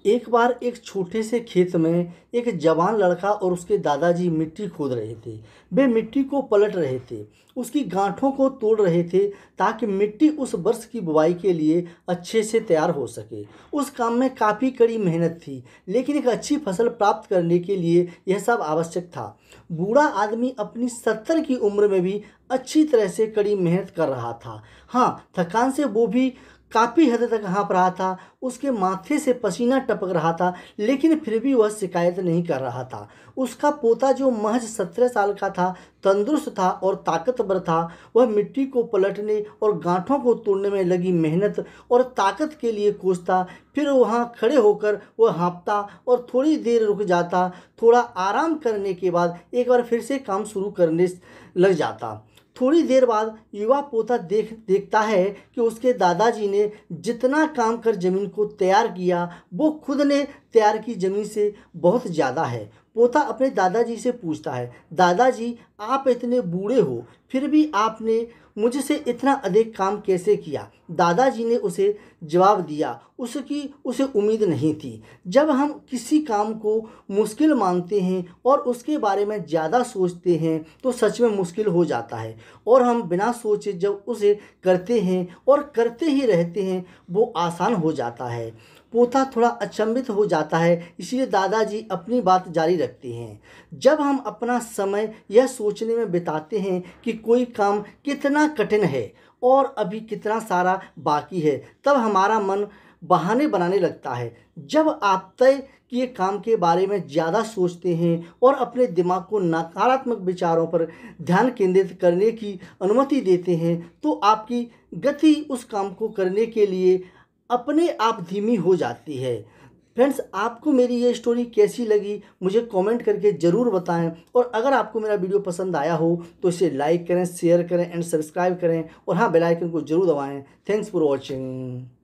एक बार एक छोटे से खेत में एक जवान लड़का और उसके दादाजी मिट्टी खोद रहे थे। वे मिट्टी को पलट रहे थे, उसकी गांठों को तोड़ रहे थे ताकि मिट्टी उस वर्ष की बुवाई के लिए अच्छे से तैयार हो सके। उस काम में काफ़ी कड़ी मेहनत थी, लेकिन एक अच्छी फसल प्राप्त करने के लिए यह सब आवश्यक था। बूढ़ा आदमी अपनी 70 की उम्र में भी अच्छी तरह से कड़ी मेहनत कर रहा था। हाँ, थकान से वो भी काफ़ी हद तक हाँफ रहा था, उसके माथे से पसीना टपक रहा था, लेकिन फिर भी वह शिकायत नहीं कर रहा था। उसका पोता जो महज 17 साल का था, तंदुरुस्त था और ताकतवर था। वह मिट्टी को पलटने और गांठों को तोड़ने में लगी मेहनत और ताकत के लिए कोसता। फिर वहाँ खड़े होकर वह हाँफता और थोड़ी देर रुक जाता। थोड़ा आराम करने के बाद एक बार फिर से काम शुरू करने लग जाता। थोड़ी देर बाद युवा पोता देखता है कि उसके दादाजी ने जितना काम कर जमीन को तैयार किया, वो खुद ने तैयार की जमीन से बहुत ज़्यादा है। पोता अपने दादाजी से पूछता है, दादाजी आप इतने बूढ़े हो, फिर भी आपने मुझसे इतना अधिक काम कैसे किया? दादाजी ने उसे जवाब दिया, उसे उम्मीद नहीं थी। जब हम किसी काम को मुश्किल मानते हैं और उसके बारे में ज़्यादा सोचते हैं तो सच में मुश्किल हो जाता है, और हम बिना सोचे जब उसे करते हैं और करते ही रहते हैं वो आसान हो जाता है। पोता थोड़ा अचंभित हो जाता है, इसलिए दादाजी अपनी बात जारी रखते हैं, जब हम अपना समय यह सोचने में बिताते हैं कि कोई काम कितना कठिन है और अभी कितना सारा बाकी है, तब हमारा मन बहाने बनाने लगता है। जब आप तय किए काम के बारे में ज़्यादा सोचते हैं और अपने दिमाग को नकारात्मक विचारों पर ध्यान केंद्रित करने की अनुमति देते हैं, तो आपकी गति उस काम को करने के लिए अपने आप धीमी हो जाती है। फ्रेंड्स, आपको मेरी ये स्टोरी कैसी लगी मुझे कमेंट करके ज़रूर बताएं, और अगर आपको मेरा वीडियो पसंद आया हो तो इसे लाइक करें, शेयर करें एंड सब्सक्राइब करें, और हाँ, बेल आइकन को ज़रूर दबाएं। Thanks for watching.